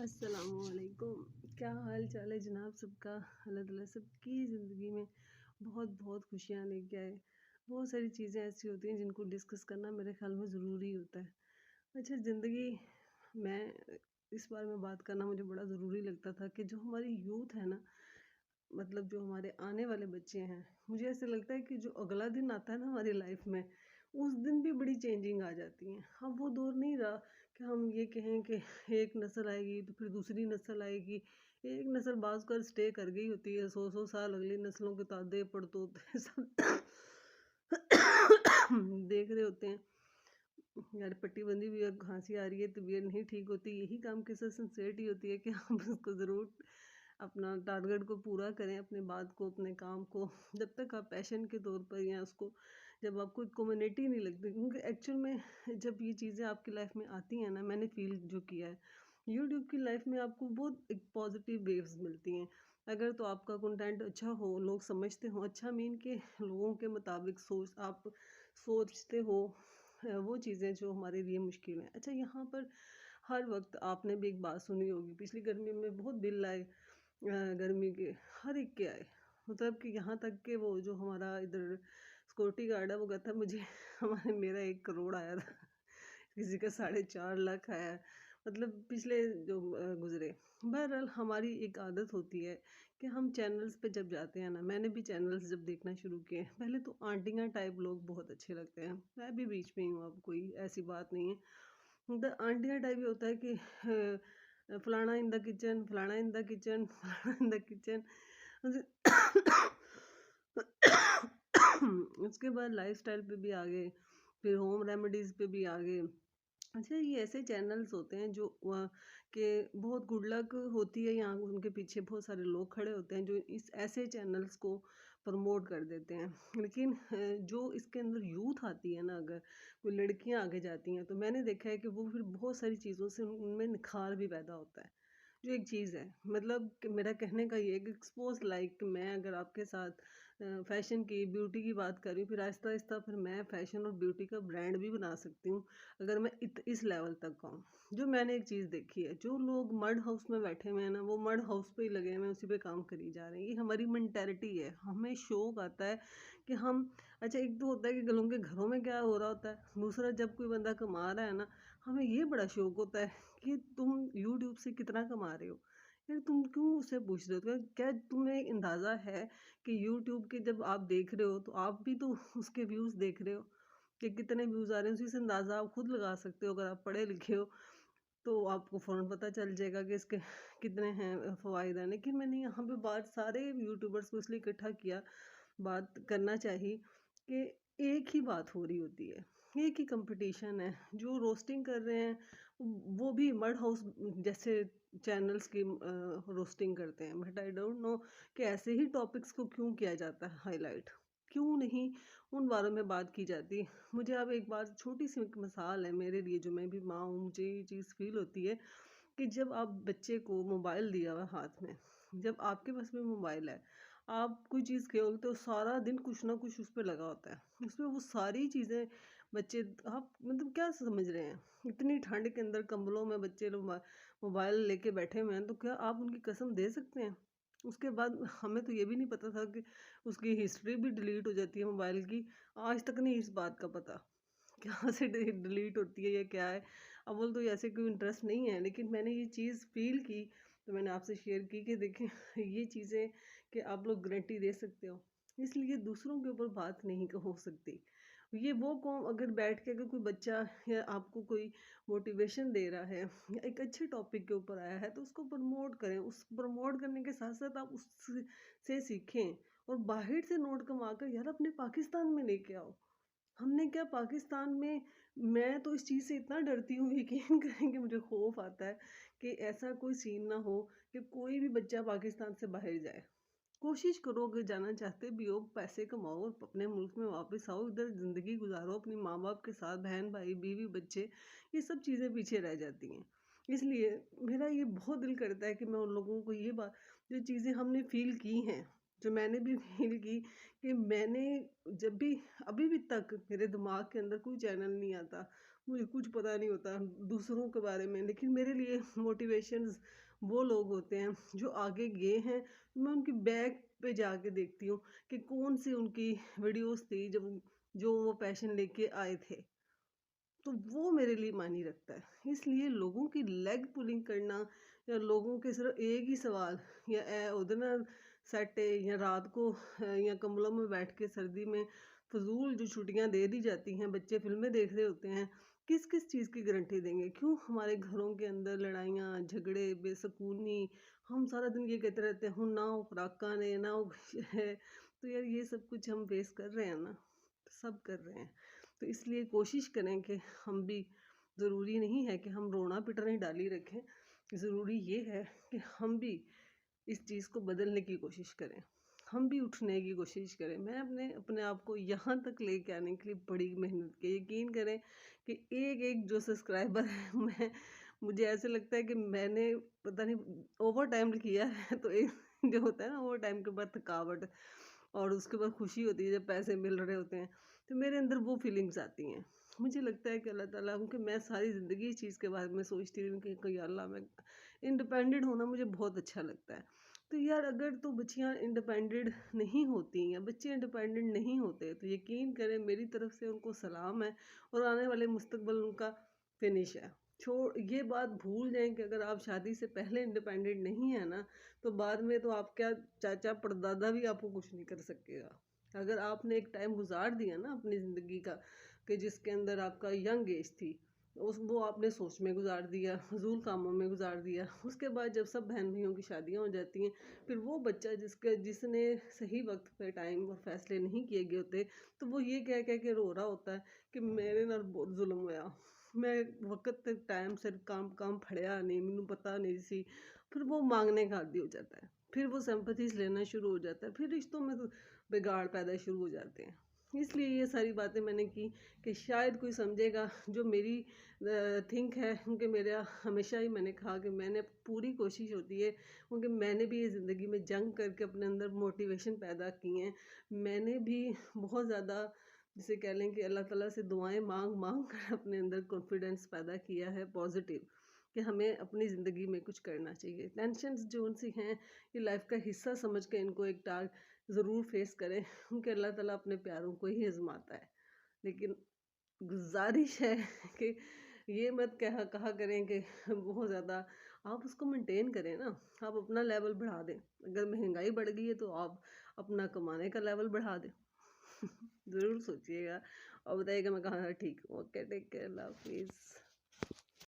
अस्सलामुअलैकुम। क्या हाल चाल है जनाब सबका। अल्लाह ताला सबकी ज़िंदगी में बहुत बहुत खुशियाँ लेके आए। बहुत सारी चीज़ें ऐसी होती हैं जिनको डिस्कस करना मेरे ख्याल में ज़रूरी होता है। अच्छा, ज़िंदगी में इस बारे में बात करना मुझे बड़ा ज़रूरी लगता था कि जो हमारी यूथ है ना, मतलब जो हमारे आने वाले बच्चे हैं, मुझे ऐसे लगता है कि जो अगला दिन आता है ना हमारी लाइफ में, उस दिन भी बड़ी चेंजिंग आ जाती है। अब वो दौर नहीं रहा कि हम ये कहें कि एक नस्ल आएगी तो फिर दूसरी नस्ल आएगी। एक नस्ल बाज़ कर स्टे कर गई होती है, 100 साल अगली नस्लों के दादे पड़तोते सब देख रहे होते हैं। यार पट्टी बंधी हुई और खांसी आ रही है, तबीयत नहीं ठीक होती, यही काम के साथ सिंसियरिटी होती है कि हम उसको ज़रूर अपना टारगेट को पूरा करें, अपने बात को, अपने काम को। जब तक आप पैशन के तौर पर या उसको, जब आपको कम्युनिटी नहीं लगती, क्योंकि एक्चुअल में जब ये चीज़ें आपकी लाइफ में आती हैं ना, मैंने फील जो किया है, यूट्यूब की लाइफ में आपको बहुत एक पॉजिटिव वेव्स मिलती हैं। अगर तो आपका कंटेंट अच्छा हो, लोग समझते हो, अच्छा मीन के लोगों के मुताबिक सोच आप सोचते हो, वो चीज़ें जो हमारे लिए मुश्किल हैं। अच्छा, यहाँ पर हर वक्त आपने भी एक बात सुनी होगी, पिछली गर्मी में बहुत बिल आए, गर्मी के हर एक के आए। मतलब कि यहाँ तक कि वो जो हमारा इधर सिक्योरिटी गार्ड है वो कहता मुझे मेरा 1 करोड़ आया था। किसी का 4.5 लाख आया है। मतलब पिछले जो गुजरे। बहरहाल हमारी एक आदत होती है कि हम चैनल्स पे जब जाते हैं ना, मैंने भी चैनल्स जब देखना शुरू किए, पहले तो आंटियाँ टाइप लोग बहुत अच्छे लगते हैं। मैं भी बीच में ही हूँ, अब कोई ऐसी बात नहीं है। मतलब आंटियाँ टाइप ये होता है कि फलाना इन द किचन, फलाना इन द किचन, फलाना इन द किचन। उसके बाद लाइफस्टाइल पे भी आ गए, फिर होम रेमेडीज़ पे भी आ गए। अच्छा, ये ऐसे चैनल्स होते हैं जो कि बहुत गुड लक होती है, यहाँ उनके पीछे बहुत सारे लोग खड़े होते हैं जो इस ऐसे चैनल्स को प्रमोट कर देते हैं। लेकिन जो इसके अंदर यूथ आती है ना, अगर कोई लड़कियां आगे जाती हैं, तो मैंने देखा है कि वो फिर बहुत सारी चीज़ों से उनमें निखार भी पैदा होता है। जो एक चीज़ है, मतलब कि मेरा कहने का ये है कि एक्सपोज लाइक मैं अगर आपके साथ फैशन की, ब्यूटी की बात कर रही हूँ, फिर आहिस्ता आहिस्ता फिर मैं फैशन और ब्यूटी का ब्रांड भी बना सकती हूँ अगर मैं इस लेवल तक का हूँ। जो मैंने एक चीज़ देखी है, जो लोग मड हाउस में बैठे हुए हैं ना, वो मड हाउस पे ही लगे हुए हैं, उसी पे काम करी जा रहे हैं। ये हमारी मेंटेलिटी है। हमें शौक आता है कि हम, अच्छा एक तो होता है कि लोगों के घरों में क्या हो रहा होता है, दूसरा जब कोई बंदा कमा रहा है ना, हमें ये बड़ा शौक होता है कि तुम यूट्यूब से कितना कमा रहे हो। यार तुम क्यों उससे पूछ रहे हो? क्या तुम्हें अंदाज़ा है कि यूट्यूब के जब आप देख रहे हो तो आप भी तो उसके व्यूज़ देख रहे हो कि कितने व्यूज़ आ रहे हैं, उसी से अंदाज़ा आप खुद लगा सकते हो। अगर आप पढ़े लिखे हो तो आपको फ़ौरन पता चल जाएगा कि इसके कितने हैं फ़वाइद हैं। लेकिन मैंने यहाँ पे बात सारे यूट्यूबर्स को इसलिए इकट्ठा किया, बात करना चाहिए कि एक ही बात हो रही होती है, एक ही कंपटीशन है। जो रोस्टिंग कर रहे हैं वो भी मड हाउस जैसे चैनल्स की रोस्टिंग करते हैं। बट आई डोंट नो कि ऐसे ही टॉपिक्स को क्यों किया जाता है हाईलाइट, क्यों नहीं उन बारों में बात की जाती। मुझे अब एक बार छोटी सी एक मिसाल है मेरे लिए, जो मैं भी माँ हूँ, मुझे ये चीज़ फील होती है कि जब आप बच्चे को मोबाइल दिया हुआ हाथ में, जब आपके पास में मोबाइल है, आप कोई चीज़ खेलते तो सारा दिन कुछ ना कुछ उस पर लगा होता है, उसमें वो सारी चीज़ें बच्चे, आप मतलब क्या समझ रहे हैं, इतनी ठंड के अंदर कंबलों में बच्चे लोग मोबाइल लेके बैठे हुए हैं, तो क्या आप उनकी कसम दे सकते हैं? उसके बाद हमें तो ये भी नहीं पता था कि उसकी हिस्ट्री भी डिलीट हो जाती है मोबाइल की। आज तक नहीं इस बात का पता कहाँ से डिलीट होती है या क्या है। अव्वल तो ऐसे कोई इंटरेस्ट नहीं है, लेकिन मैंने ये चीज़ फील की तो मैंने आपसे शेयर की कि देखें ये चीज़ें कि आप लोग गारंटी दे सकते हो, इसलिए दूसरों के ऊपर बात नहीं हो सकती। ये वो कौम अगर बैठ के, अगर कोई बच्चा या आपको कोई मोटिवेशन दे रहा है या एक अच्छे टॉपिक के ऊपर आया है, तो उसको प्रमोट करें। उस प्रमोट करने के साथ साथ आप उससे सीखें और बाहर से नोट कमा कर यार अपने पाकिस्तान में लेके आओ। हमने क्या पाकिस्तान में, मैं तो इस चीज़ से इतना डरती हूँ, यकीन करेंगे मुझे खौफ आता है कि ऐसा कोई सीन ना हो कि कोई भी बच्चा पाकिस्तान से बाहर जाए। कोशिश करो, अगर जाना चाहते भी हो, पैसे कमाओ और अपने मुल्क में वापस आओ, इधर ज़िंदगी गुजारो अपनी माँ बाप के साथ, बहन भाई बीवी बच्चे, ये सब चीज़ें पीछे रह जाती हैं। इसलिए मेरा ये बहुत दिल करता है कि मैं उन लोगों को ये बात, जो चीज़ें हमने फील की हैं, जो मैंने भी फील की, कि मैंने जब भी, अभी भी तक मेरे दिमाग के अंदर कोई चैनल नहीं आता, मुझे कुछ पता नहीं होता दूसरों के बारे में, लेकिन मेरे लिए मोटिवेशंस वो लोग होते हैं जो आगे गए हैं। मैं उनकी बैक पे जाके देखती हूँ कि कौन सी उनकी वीडियोस थी जब जो वो पैशन लेके आए थे, तो वो मेरे लिए मायने रखता है। इसलिए लोगों की लेग पुलिंग करना या लोगों के सिर्फ एक ही सवाल या उधर ना सेट है या रात को या कमलों में बैठ के सर्दी में फजूल जो छुट्टियां दे दी जाती हैं, बच्चे फिल्में देख रहे होते हैं, किस किस चीज़ की गारंटी देंगे? क्यों हमारे घरों के अंदर लड़ाइयाँ झगड़े बेसकूनी, हम सारा दिन ये कहते रहते हैं ना हो खुराका ने ना हो कुछ है। तो यार ये सब कुछ हम फेस कर रहे हैं ना, सब कर रहे हैं। तो इसलिए कोशिश करें कि हम भी, ज़रूरी नहीं है कि हम रोना पिटना ही डाली रखें, ज़रूरी ये है कि हम भी इस चीज़ को बदलने की कोशिश करें, हम भी उठने की कोशिश करें। मैं अपने अपने आप को यहाँ तक लेके आने के लिए बड़ी मेहनत की, यकीन करें कि एक एक जो सब्सक्राइबर है मैं, मुझे ऐसे लगता है कि मैंने पता नहीं ओवर टाइम किया है। तो एक जो होता है ना ओवर टाइम के बाद थकावट और उसके बाद खुशी होती है जब पैसे मिल रहे होते हैं, तो मेरे अंदर वो फीलिंग्स आती हैं। मुझे लगता है कि अल्लाह ताला, क्योंकि मैं सारी ज़िंदगी इस चीज़ के बारे में सोचती रही हूँ कि या अल्लाह मैं इंडिपेंडेंट होना मुझे बहुत अच्छा लगता है। तो यार अगर तो बच्चियाँ इंडिपेंडेंट नहीं होती या बच्चे इंडिपेंडेंट नहीं होते, तो यकीन करें मेरी तरफ से उनको सलाम है और आने वाले मुस्तकबिल उनका फिनिश है। छोड़ ये बात भूल जाएं कि अगर आप शादी से पहले इंडिपेंडेंट नहीं है ना, तो बाद में तो आप क्या, चाचा परदादा भी आपको कुछ नहीं कर सकेगा। अगर आपने एक टाइम गुजार दिया ना अपनी ज़िंदगी का, कि जिसके अंदर आपका यंग एज थी, उस वो आपने सोच में गुजार दिया, फजूल कामों में गुजार दिया, उसके बाद जब सब बहन भाइयों की शादियां हो जाती हैं, फिर वो बच्चा जिसने सही वक्त पे टाइम और फैसले नहीं किए गए होते, तो वो ये कह कह के रो रहा होता है कि मेरे नाल बहुत जुल्म होया, मैं वक्त तक टाइम से काम काम फड़िया नहीं, मैनू पता नहीं सी। फिर वो मांगने का आदी हो जाता है, फिर वो सिंपैथीज लेना शुरू हो जाता है, फिर रिश्तों में तो बिगाड़ पैदा शुरू हो जाते हैं। इसलिए ये सारी बातें मैंने की कि शायद कोई समझेगा जो मेरी थिंक है, क्योंकि मेरा हमेशा ही मैंने कहा कि मैंने पूरी कोशिश होती है, क्योंकि मैंने भी ये ज़िंदगी में जंग करके अपने अंदर मोटिवेशन पैदा की हैं। मैंने भी बहुत ज़्यादा, जिसे कह लें कि अल्लाह ताला से दुआएं मांग मांग कर अपने अंदर कॉन्फिडेंस पैदा किया है पॉजिटिव, कि हमें अपनी ज़िंदगी में कुछ करना चाहिए। टेंशन्स जो उनसी हैं, ये लाइफ का हिस्सा समझ के इनको एक टार ज़रूर फेस करें, क्योंकि अल्लाह ताला अपने प्यारों को ही आजमाता है। लेकिन गुजारिश है कि ये मत कहा कहा करें कि बहुत ज़्यादा, आप उसको मेंटेन करें ना, आप अपना लेवल बढ़ा दें। अगर महंगाई बढ़ गई है तो आप अपना कमाने का लेवल बढ़ा दें। ज़रूर सोचिएगा और बताइएगा मैं कहाँ ठीक हूँ। ओके, टेक केयर, अल्लाह हाफिज़।